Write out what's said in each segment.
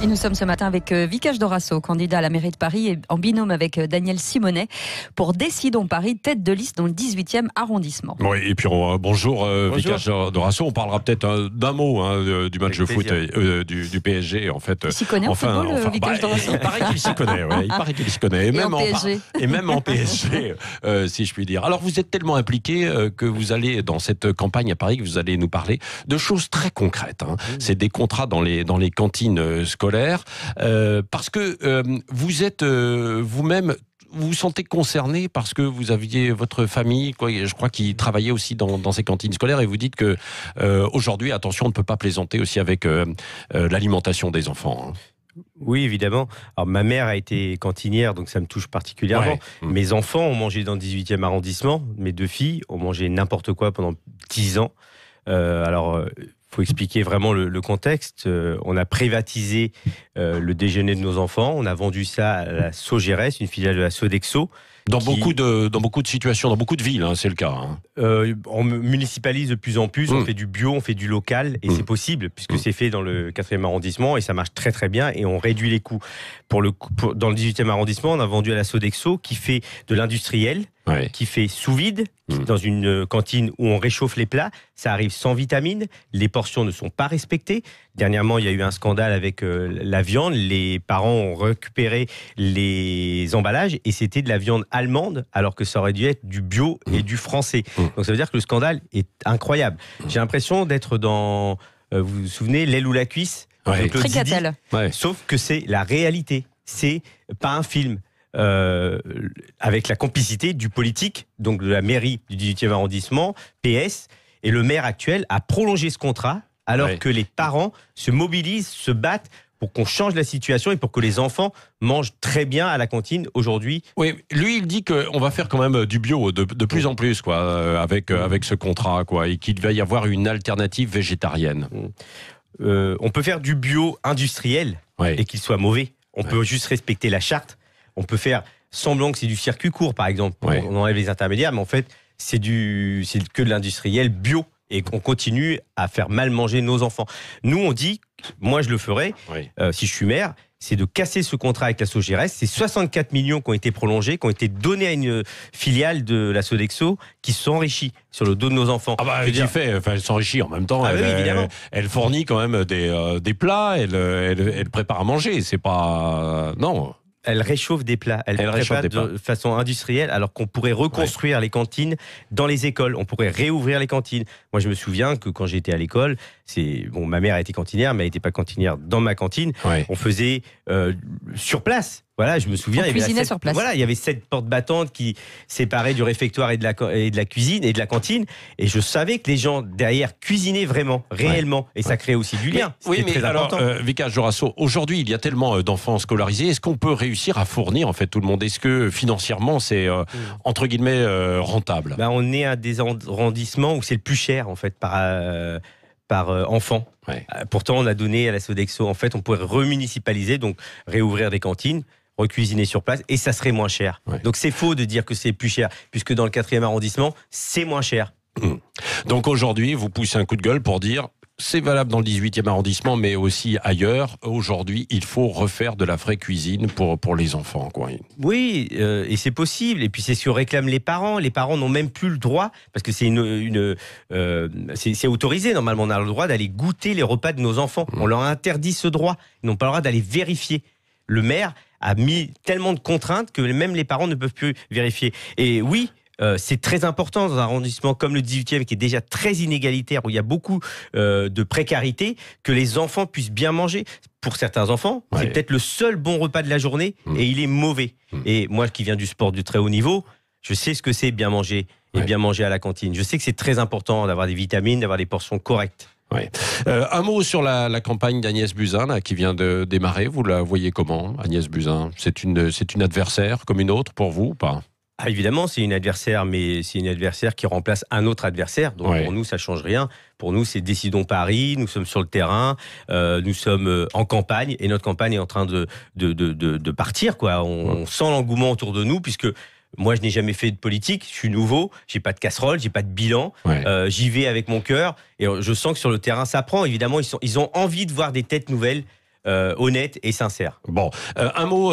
Et nous sommes ce matin avec Vikash Dorasso, candidat à la mairie de Paris, et en binôme avec Daniel Simonet pour Décidons Paris, tête de liste dans le 18e arrondissement. Oui, et puis bonjour. Vikash Dorasso. On parlera peut-être d'un mot du match de foot du PSG. En fait, il s'y connaît en football, Vikash Dorasso. Il paraît qu'il s'y connaît. Ouais, il paraît qu'il s'y connaît. Et même en PSG, si je puis dire. Alors, vous êtes tellement impliqué que vous allez dans cette campagne à Paris, que vous allez nous parler de choses très concrètes. C'est des contrats dans les cantines scolaires. Parce que vous êtes vous-même, vous vous sentez concerné parce que vous aviez votre famille, je crois, qui travaillait aussi dans ces cantines scolaires, et vous dites que aujourd'hui, attention, on ne peut pas plaisanter aussi avec l'alimentation des enfants. Oui, évidemment. Alors, ma mère a été cantinière, donc ça me touche particulièrement. Ouais. Mes enfants ont mangé dans le 18e arrondissement. Mes deux filles ont mangé n'importe quoi pendant 10 ans. Il faut expliquer vraiment le contexte. On a privatisé le déjeuner de nos enfants. On a vendu ça à la Sogérès, une filiale de la Sodexo. Dans beaucoup de situations, dans beaucoup de villes, c'est le cas. On municipalise de plus en plus, on fait du bio, on fait du local, et c'est possible, puisque c'est fait dans le 4e arrondissement, et ça marche très très bien, et on réduit les coûts. Dans le 18e arrondissement, on a vendu à la Sodexo, qui fait de l'industriel, qui fait sous vide, dans une cantine où on réchauffe les plats. Ça arrive sans vitamines, les portions ne sont pas respectées. Dernièrement, il y a eu un scandale avec la viande. Les parents ont récupéré les emballages et c'était de la viande allemande, alors que ça aurait dû être du bio et du français. Donc ça veut dire que le scandale est incroyable. J'ai l'impression d'être dans, vous vous souvenez, L'aile ou la cuisse, Tricatel. Sauf que c'est la réalité. C'est pas un film. Avec la complicité du politique, donc de la mairie du 18e arrondissement, PS, et le maire actuel a prolongé ce contrat alors que les parents se mobilisent, se battent pour qu'on change la situation et pour que les enfants mangent très bien à la cantine aujourd'hui. Oui, lui il dit qu'on va faire quand même du bio de plus en plus avec ce contrat et qu'il va y avoir une alternative végétarienne. On peut faire du bio industriel et qu'il soit mauvais. On peut juste respecter la charte. On peut faire semblant que c'est du circuit court, par exemple. On enlève les intermédiaires, mais en fait, c'est que de l'industriel bio. Et qu'on continue à faire mal manger nos enfants. Nous, on dit, moi je le ferai, si je suis maire, c'est de casser ce contrat avec la Sogérès. C'est 64 millions qui ont été prolongés, qui ont été donnés à une filiale de la Sodexo, qui s'enrichit sur le dos de nos enfants. Elle s'enrichit en même temps. Elle fournit quand même des plats, elle prépare à manger. C'est pas... non. Elle réchauffe des plats, elle prépare de façon industrielle, alors qu'on pourrait reconstruire les cantines dans les écoles. On pourrait réouvrir les cantines. Moi, je me souviens que quand j'étais à l'école, ma mère a été cantinière, mais elle n'était pas cantinière dans ma cantine. On faisait sur place. Voilà, je me souviens. On cuisinait sur place. Voilà, il y avait 7 portes battantes qui séparaient du réfectoire et de la cuisine et de la cantine. Et je savais que les gens derrière cuisinaient vraiment, réellement. Et ça créait aussi du lien. Mais très important. Vikash Dorasso, aujourd'hui, il y a tellement d'enfants scolarisés. Est-ce qu'on peut réussir à fournir en fait tout le monde? Est-ce que financièrement, c'est entre guillemets rentable? On est à des arrondissements où c'est le plus cher en fait par enfant. Pourtant, on a donné à la Sodexo. En fait, on pourrait remunicipaliser, donc réouvrir des cantines, recuisiner sur place, et ça serait moins cher. Donc c'est faux de dire que c'est plus cher, puisque dans le 4e arrondissement, c'est moins cher. Donc aujourd'hui, vous poussez un coup de gueule pour dire, c'est valable dans le 18e arrondissement, mais aussi ailleurs. Aujourd'hui, il faut refaire de la vraie cuisine pour les enfants. Oui, et c'est possible. Et puis c'est ce que réclament les parents. Les parents n'ont même plus le droit, parce que c'est autorisé. Normalement, on a le droit d'aller goûter les repas de nos enfants. On leur interdit ce droit. Ils n'ont pas le droit d'aller vérifier. Le maire a mis tellement de contraintes que même les parents ne peuvent plus vérifier. Et oui, c'est très important dans un arrondissement comme le 18e, qui est déjà très inégalitaire, où il y a beaucoup de précarité, que les enfants puissent bien manger. Pour certains enfants, c'est peut-être le seul bon repas de la journée, et il est mauvais. Et moi, qui viens du sport du très haut niveau, je sais ce que c'est bien manger, et bien manger à la cantine. Je sais que c'est très important d'avoir des vitamines, d'avoir des portions correctes. Un mot sur la campagne d'Agnès Buzyn qui vient de démarrer. Vous la voyez comment, Agnès Buzyn? C'est une adversaire comme une autre pour vous ou pas? Évidemment, c'est une adversaire, mais c'est une adversaire qui remplace un autre adversaire. Donc pour nous, ça change rien. Pour nous, c'est Décidons Paris. Nous sommes sur le terrain. Nous sommes en campagne, et notre campagne est en train de partir. On sent l'engouement autour de nous, puisque moi, je n'ai jamais fait de politique. Je suis nouveau. J'ai pas de casserole, j'ai pas de bilan. J'y vais avec mon cœur, et je sens que sur le terrain, ça prend. Évidemment, ils ont envie de voir des têtes nouvelles honnête et sincère. Bon, un mot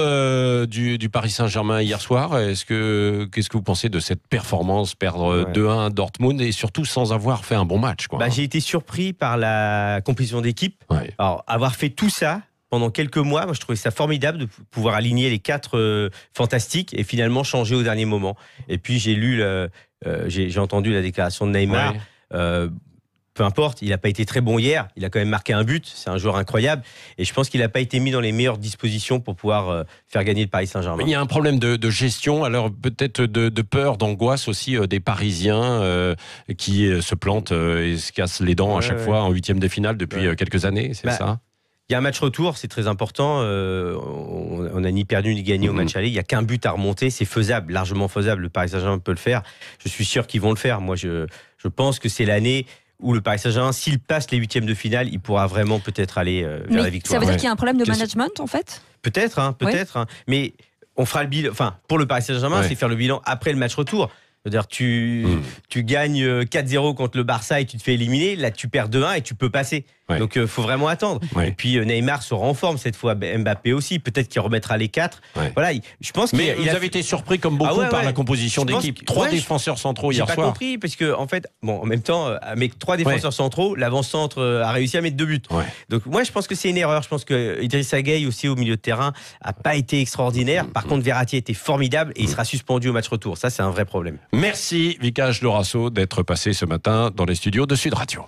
du Paris Saint-Germain hier soir. Qu'est-ce que vous pensez de cette performance, perdre 2-1 à Dortmund et surtout sans avoir fait un bon match, quoi. J'ai été surpris par la composition d'équipe. Ouais. Alors, avoir fait tout ça pendant quelques mois, moi je trouvais ça formidable de pouvoir aligner les 4 fantastiques et finalement changer au dernier moment. Et puis j'ai entendu la déclaration de Neymar. Ouais. Peu importe, il n'a pas été très bon hier, il a quand même marqué un but, c'est un joueur incroyable et je pense qu'il n'a pas été mis dans les meilleures dispositions pour pouvoir faire gagner le Paris Saint-Germain. Il y a un problème de gestion, alors peut-être de peur, d'angoisse aussi des Parisiens qui se plantent et se cassent les dents à chaque fois en huitième de finale depuis quelques années, c'est ça? Il y a un match retour, c'est très important. On n'a ni perdu ni gagné au match aller. Il n'y a qu'un but à remonter, c'est faisable, largement faisable. Le Paris Saint-Germain peut le faire. Je suis sûr qu'ils vont le faire. Moi, je pense que c'est l'année où le Paris Saint-Germain, s'il passe les huitièmes de finale, il pourra vraiment peut-être aller vers la victoire. Ça veut dire qu'il y a un problème de management, en fait ? Peut-être. Mais on fera le bilan. Enfin, pour le Paris Saint-Germain, c'est faire le bilan après le match retour. C'est-à-dire tu gagnes 4-0 contre le Barça et tu te fais éliminer. Là, tu perds 2-1 et tu peux passer. Ouais. Donc, il faut vraiment attendre. Ouais. Et puis, Neymar sera en forme cette fois. Mbappé aussi. Peut-être qu'il remettra les 4. Ouais. Voilà, je pense Mais vous avez été surpris, comme beaucoup, par la composition d'équipe. 3 défenseurs centraux hier soir. J'ai pas compris, parce que, en fait, en même temps, avec 3 défenseurs centraux, l'avant-centre a réussi à mettre 2 buts. Ouais. Donc, moi, je pense que c'est une erreur. Je pense que Idrissa Gueye, aussi, au milieu de terrain, a pas été extraordinaire. Par contre, Verratti était formidable et il sera suspendu au match retour. Ça, c'est un vrai problème. Merci, Vicage Dorasso, d'être passé ce matin dans les studios de Sud Radio.